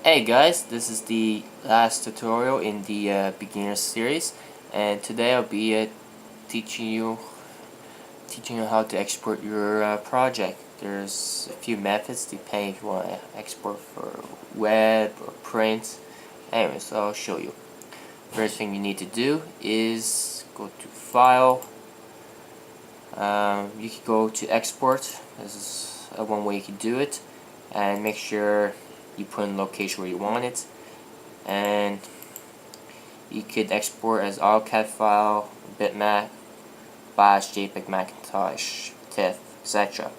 Hey guys, this is the last tutorial in the beginner series, and today I'll be teaching you how to export your project. There's a few methods depending if you want to export for web or print. Anyway, so I'll show you. First thing you need to do is go to File. You can go to Export. This is one way you can do it, and make sure you put in the location where you want it, and you could export as AutoCAD file, bitmap, Flash, JPEG, Macintosh, TIFF, etc.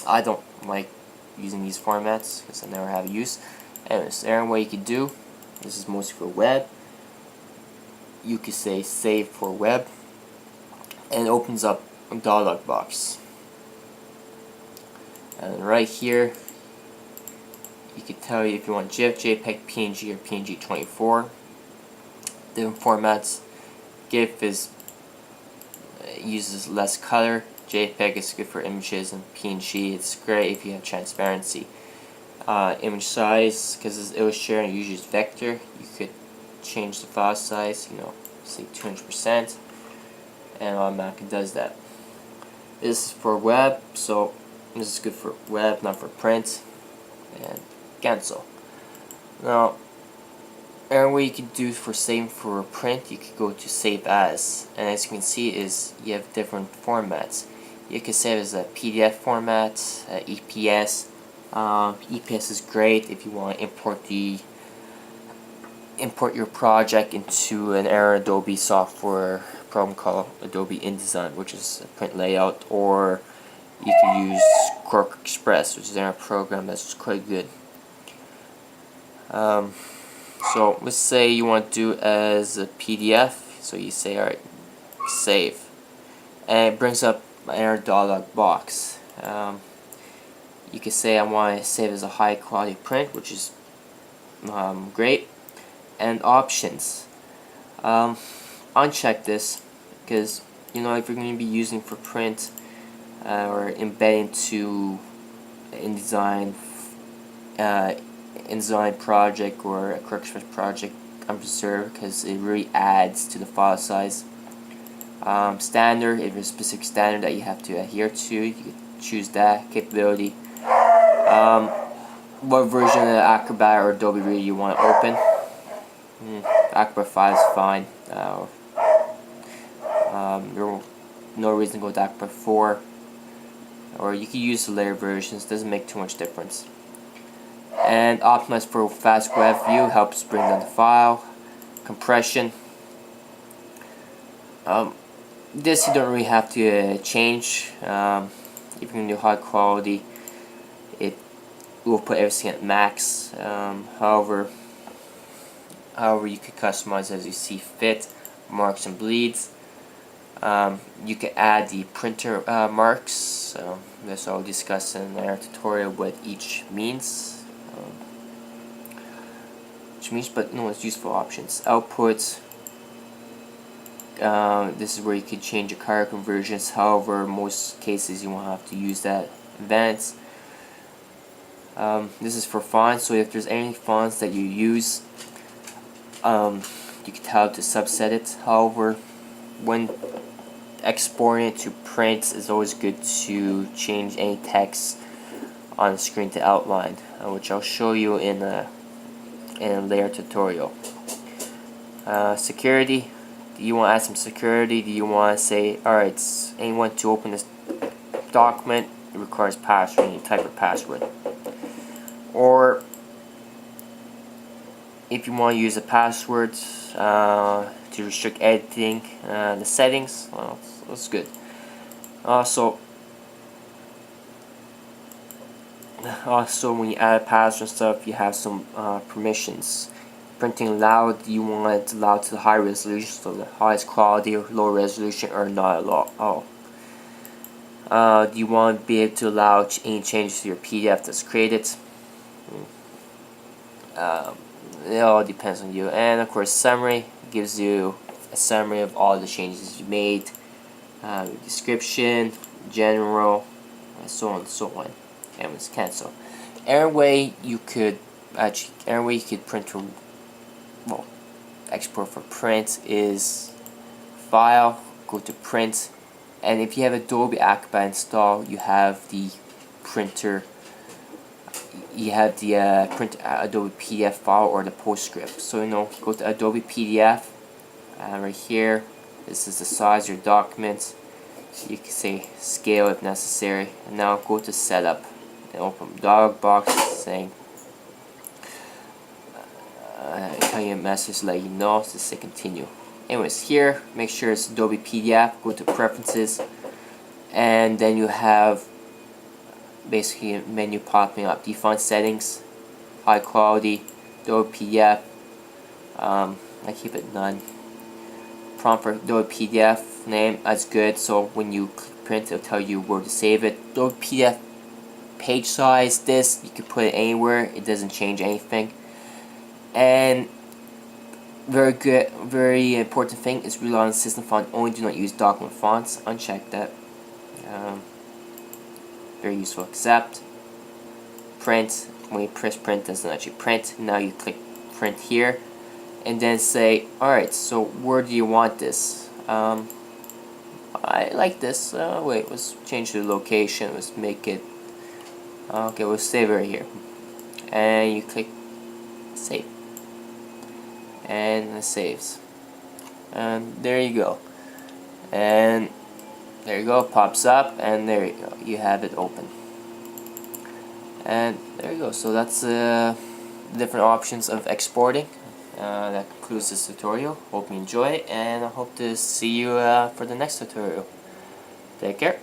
I don't like using these formats because I never have use. Anyways, there what you could do. This is mostly for web. You could say save for web, and it opens up a dialog box. And right here, you could tell you if you want GIF, JPEG, PNG, or PNG24. Different formats. GIF uses less color. JPEG is good for images, and PNG it's great if you have transparency. Image size, because it's Illustrator and usually vector, you could change the file size, say 200%, and automatically does that. This is for web, so this is good for web, not for print, and cancel. Now, and what you can do for saving for print, you could go to save as, and as you can see is you have different formats. You can save as a PDF format, EPS. EPS is great if you want to import your project into an Adobe software program called Adobe InDesign, which is a print layout, or you can use Quark Express, which is a program that's quite good. So let's say you want to do it as a PDF, so you say alright, save, and it brings up an error dialog box. You can say I want to save as a high quality print, which is great, and options. Uncheck this because if you're going to be using for print or embedding to InDesign project or a Quark Express project, unpreserved, because it really adds to the file size. Standard, if there's a specific standard that you have to adhere to, you can choose that capability. What version of Acrobat or Adobe Reader you want to open. Acrobat 5 is fine. There's no reason to go with Acrobat 4, or you can use the layer versions. Doesn't make too much difference. And optimize for fast web view, helps bring down the file. Compression. This you don't really have to change. If you're going to do high quality, it will put everything at max. However, you could customize as you see fit. Marks and bleeds. You can add the printer marks. This I'll discuss in our tutorial what each means. But it's useful options. Output. This is where you can change your color conversions. However, most cases you won't have to use that. Advanced. This is for fonts, so if there's any fonts that you use, you can tell to subset it. However, when exporting it to print, it's always good to change any text on the screen to outline, which I'll show you in a later tutorial. Security. Do you want to add some security? Do you want to say, alright, anyone to open this document, it requires password, and you type your password. Or if you want to use a password to restrict editing, the settings, well, that's good. Also, when you add a password and stuff, you have some permissions. Printing loud, you want it loud to the high resolution, so the highest quality or low resolution, or not at all. Do you want to be able to allow any changes to your PDF that's created? It all depends on you. And of course, summary gives you a summary of all the changes you made, description, general, and so on and so on. And let's cancel. Every way you could actually, another way you could print from, well, export for print is File, go to Print, and if you have Adobe Acrobat installed, you have the printer. You have the print Adobe PDF file or the PostScript. So go to Adobe PDF, right here. This is the size of your document. You can say scale if necessary. And now go to Setup and open dialog box saying tell you a message to let you know. So say continue. Anyways, here make sure it's Adobe PDF. Go to Preferences, and then you have basically a menu popping up. Default settings, high quality, Adobe PDF. I keep it none. Prompt for Adobe PDF name, that's good. So when you click print, it'll tell you where to save it. Adobe PDF page size, this you can put it anywhere. It doesn't change anything. And very good, very important thing is rely on system font only. Do not use document fonts. Uncheck that. Very useful. Accept. Print. When you press print, doesn't actually print. Now you click print here, and then say, alright, so where do you want this? I like this. Wait, let's change the location. Let's make it. Okay, we'll save it right here. And you click save. And it saves. And there you go. And there you go, pops up, and there you go, you have it open. And there you go, so that's the different options of exporting. That concludes this tutorial. Hope you enjoy it, and I hope to see you for the next tutorial. Take care.